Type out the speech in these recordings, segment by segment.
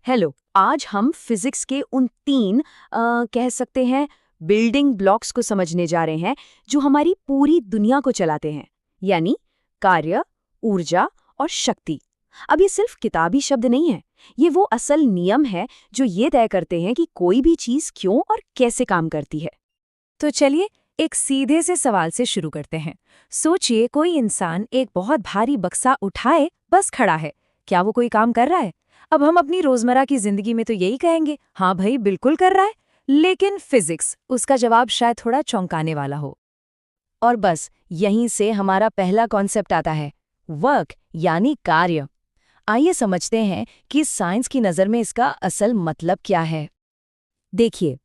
Hello. आज हम physics के उन तीन कह सकते हैं बिल्डिंग ब्लॉक्स को समझने जा रहे हैं जो हमारी पूरी दुनिया को चलाते हैं, यानी कार्य, ऊर्जा और शक्ति। अब ये सिर्फ किताबी शब्द नहीं है, ये वो असल नियम है जो ये तय करते हैं कि कोई भी चीज क्यों और कैसे काम करती है। तो चलिए एक सीधे से सवाल से शुरू करते हैं। सोचिए कोई इंसान एक बहुत भारी बक्सा उठाए बस खड़ा है, क्या वो कोई काम कर रहा है? अब हम अपनी रोजमर्रा की जिंदगी में तो यही कहेंगे, हाँ भाई बिल्कुल कर रहा है। लेकिन फिजिक्स उसका जवाब शायद थोड़ा चौंकाने वाला हो। और बस यहीं से हमारा पहला कॉन्सेप्ट आता है, वर्क यानी कार्य। आइए समझते हैं कि साइंस की नज़र में इसका असल मतलब क्या है। देखिए,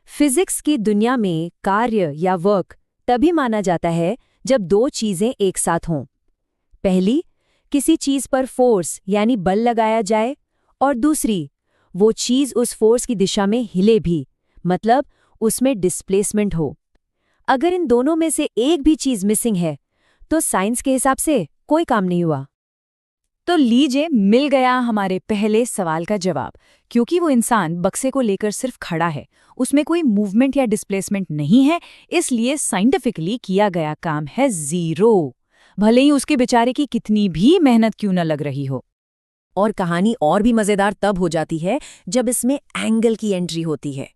फिजिक्स की दुनिया में कार्य या वर्क तभी माना जाता है जब दो चीजें एक साथ हों। पहली, किसी चीज पर फोर्स यानी बल लगाया जाए, और दूसरी, वो चीज उस फोर्स की दिशा में हिले भी, मतलब उसमें डिस्प्लेसमेंट हो। अगर इन दोनों में से एक भी चीज मिसिंग है तो साइंस के हिसाब से कोई काम नहीं हुआ। तो लीजिए, मिल गया हमारे पहले सवाल का जवाब। क्योंकि वो इंसान बक्से को लेकर सिर्फ खड़ा है, उसमें कोई मूवमेंट या डिस्प्लेसमेंट नहीं है, इसलिए साइंटिफिकली किया गया काम है जीरो, भले ही उसके बेचारे की कितनी भी मेहनत क्यों न लग रही हो। और कहानी और भी मज़ेदार तब हो जाती है जब इसमें एंगल की एंट्री होती है।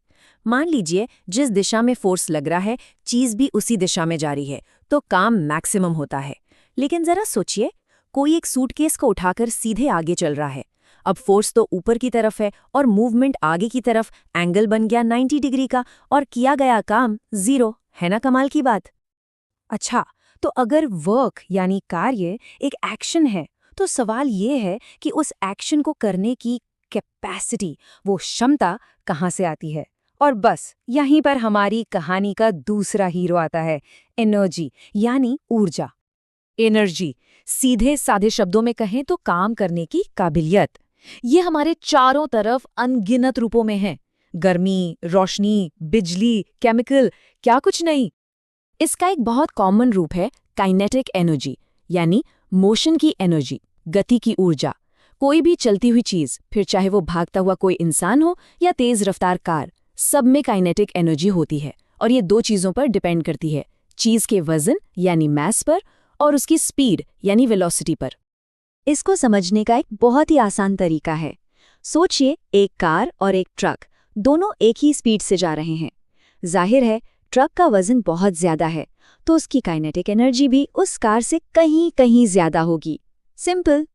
मान लीजिए जिस दिशा में फोर्स लग रहा है, चीज़ भी उसी दिशा में जा रही है, तो काम मैक्सिमम होता है। लेकिन ज़रा सोचिए, कोई एक सूटकेस को उठाकर सीधे आगे चल रहा है। अब फोर्स तो ऊपर की तरफ है और मूवमेंट आगे की तरफ, एंगल बन गया 90 डिग्री का, और किया गया काम जीरो। है ना कमाल की बात? अच्छा, तो अगर वर्क यानी कार्य एक एक्शन है, तो सवाल ये है कि उस एक्शन को करने की कैपेसिटी, वो क्षमता कहाँ से आती है? और बस यहीं पर हमारी कहानी का दूसरा हीरो आता है, एनर्जी यानी ऊर्जा। एनर्जी, सीधे साधे शब्दों में कहें तो काम करने की काबिलियत। ये हमारे चारों तरफ अनगिनत रूपों में है। गर्मी, रोशनी, बिजली, केमिकल, क्या कुछ नहीं। इसका एक बहुत कॉमन रूप है काइनेटिक एनर्जी, यानी मोशन की एनर्जी, गति की ऊर्जा। कोई भी चलती हुई चीज, फिर चाहे वो भागता हुआ कोई इंसान हो या तेज रफ्तार कार, सब में काइनेटिक एनर्जी होती है। और ये दो चीजों पर डिपेंड करती है, चीज के वजन यानी मास पर, और उसकी स्पीड यानी वेलोसिटी पर। इसको समझने का एक बहुत ही आसान तरीका है। सोचिए एक कार और एक ट्रक, दोनों एक ही स्पीड से जा रहे हैं। जाहिर है ट्रक का वजन बहुत ज्यादा है, तो उसकी काइनेटिक एनर्जी भी उस कार से कहीं कहीं ज्यादा होगी। सिंपल।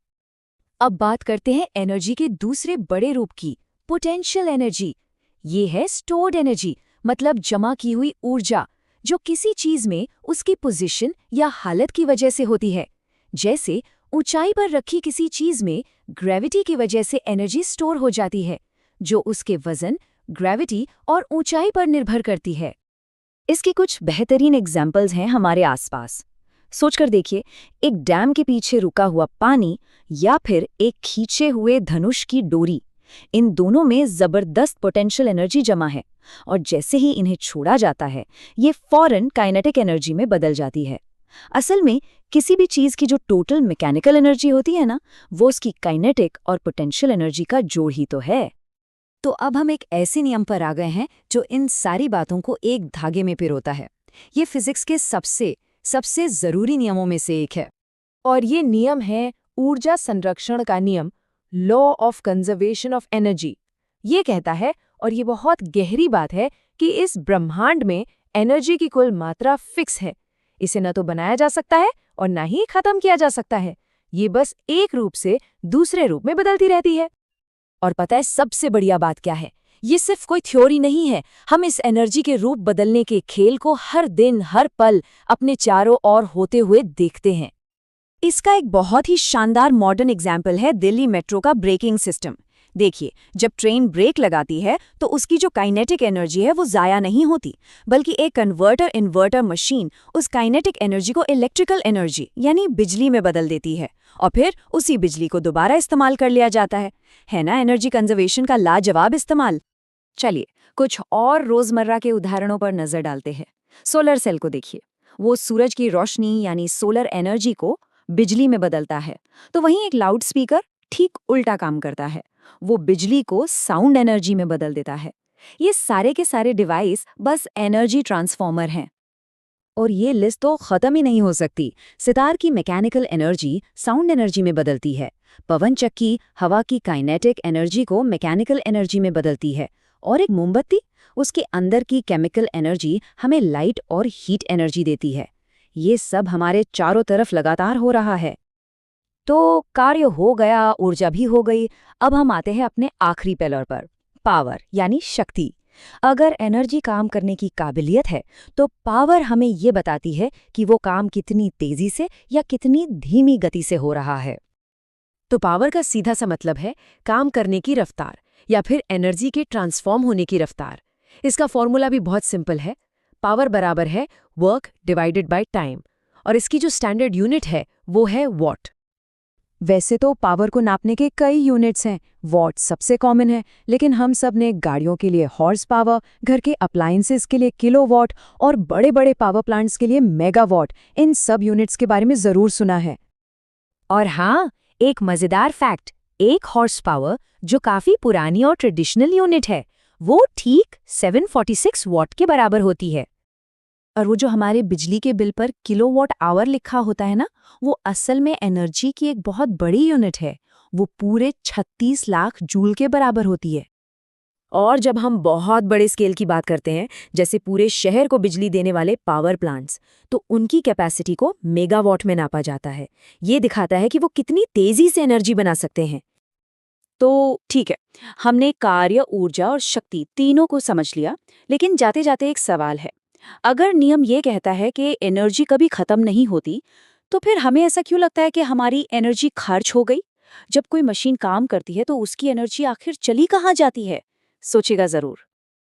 अब बात करते हैं एनर्जी के दूसरे बड़े रूप की, पोटेंशियल एनर्जी। ये है स्टोर्ड एनर्जी, मतलब जमा की हुई ऊर्जा, जो किसी चीज में उसकी पोजीशन या हालत की वजह से होती है। जैसे ऊंचाई पर रखी किसी चीज में ग्रेविटी की वजह से एनर्जी स्टोर हो जाती है, जो उसके वजन, ग्रेविटी और ऊंचाई पर निर्भर करती है। इसके कुछ बेहतरीन एग्जाम्पल्स हैं हमारे आसपास। सोचकर देखिए, एक डैम के पीछे रुका हुआ पानी या फिर एक खींचे हुए धनुष की डोरी, इन दोनों में जबरदस्त पोटेंशियल एनर्जी जमा है, और जैसे ही इन्हें छोड़ा जाता है, ये फौरन काइनेटिक एनर्जी में बदल जाती है। असल में किसी भी चीज की जो टोटल मैकेनिकल एनर्जी होती है ना, वो उसकी काइनेटिक और पोटेंशियल एनर्जी का जोड़ ही तो है। तो अब हम एक ऐसे नियम पर आ गए हैं जो इन सारी बातों को एक धागे में पिरोता है। ये फिजिक्स के सबसे जरूरी नियमों में से एक है, और ये नियम है ऊर्जा संरक्षण का नियम, law of conservation of energy. ये कहता है, और ये बहुत गहरी बात है, कि इस ब्रह्मांड में एनर्जी की कुल मात्रा फिक्स है। इसे न तो बनाया जा सकता है और न ही खत्म किया जा सकता है। ये बस एक रूप से दूसरे रूप में बदलती रहती है। और पता है सबसे बढ़िया बात क्या है? ये सिर्फ कोई थ्योरी नहीं है, हम इस एनर्जी के रूप बदलने के खेल को हर दिन हर पल अपने चारों ओर होते हुए देखते हैं। इसका एक बहुत ही शानदार मॉडर्न एग्जाम्पल है दिल्ली मेट्रो का ब्रेकिंग सिस्टम। देखिए, जब ट्रेन ब्रेक लगाती है तो उसकी जो काइनेटिक एनर्जी है वो ज़ाया नहीं होती, बल्कि एक कन्वर्टर इन्वर्टर मशीन उस काइनेटिक एनर्जी को इलेक्ट्रिकल एनर्जी यानी बिजली में बदल देती है, और फिर उसी बिजली को दोबारा इस्तेमाल कर लिया जाता है ना एनर्जी कंजर्वेशन का लाजवाब इस्तेमाल। चलिए कुछ और रोजमर्रा के उदाहरणों पर नजर डालते हैं। सोलर सेल को देखिए, वो सूरज की रोशनी यानी सोलर एनर्जी को बिजली में बदलता है। तो वहीं एक लाउड स्पीकर ठीक उल्टा काम करता है। वो बिजली को साउंड एनर्जी में बदल देता है। ये सारे के सारे डिवाइस बस एनर्जी ट्रांसफॉर्मर हैं। और ये लिस्ट तो खत्म ही नहीं हो सकती। सितार की मैकेनिकल एनर्जी साउंड एनर्जी में बदलती है। पवन चक्की हवा की काइनेटिक एनर्जी को मैकेनिकल एनर्जी में बदलती है। और एक मोमबत्ती, उसके अंदर की केमिकल एनर्जी हमें लाइट और हीट एनर्जी देती है। ये सब हमारे चारों तरफ लगातार हो रहा है। तो कार्य हो गया, ऊर्जा भी हो गई। अब हम आते हैं अपने आखिरी पिलर पर, पावर यानी शक्ति। अगर एनर्जी काम करने की काबिलियत है, तो पावर हमें ये बताती है कि वो काम कितनी तेजी से या कितनी धीमी गति से हो रहा है। तो पावर का सीधा सा मतलब है काम करने की रफ्तार या फिर एनर्जी के ट्रांसफॉर्म होने की रफ्तार। इसका फॉर्मूला भी बहुत सिंपल है। पावर बराबर है वर्क डिवाइडेड बाय टाइम, और इसकी जो स्टैंडर्ड यूनिट है वो है वॉट। वैसे तो पावर को नापने के कई यूनिट्स हैं। वॉट सबसे कॉमन है, लेकिन हम सब ने गाड़ियों के लिए हॉर्स पावर, घर के अप्लायंसेस के लिए किलोवाट और बड़े बड़े पावर प्लांट्स के लिए मेगावाट, इन सब यूनिट्स के बारे में जरूर सुना है। और हाँ, एक मजेदार फैक्ट, एक हॉर्स पावर जो काफी पुरानी और ट्रेडिशनल यूनिट है, वो ठीक 746 वॉट के बराबर होती है। और वो जो हमारे बिजली के बिल पर किलोवाट आवर लिखा होता है ना, वो असल में एनर्जी की एक बहुत बड़ी यूनिट है। वो पूरे 36 लाख जूल के बराबर होती है। और जब हम बहुत बड़े स्केल की बात करते हैं, जैसे पूरे शहर को बिजली देने वाले पावर प्लांट्स, तो उनकी कैपेसिटी को मेगावाट में नापा जाता है। ये दिखाता है कि वो कितनी तेजी से एनर्जी बना सकते हैं। तो ठीक है, हमने कार्य, ऊर्जा और शक्ति तीनों को समझ लिया, लेकिन जाते जाते एक सवाल है। अगर नियम ये कहता है कि एनर्जी कभी खत्म नहीं होती, तो फिर हमें ऐसा क्यों लगता है कि हमारी एनर्जी खर्च हो गई? जब कोई मशीन काम करती है तो उसकी एनर्जी आखिर चली कहाँ जाती है? सोचिएगा जरूर।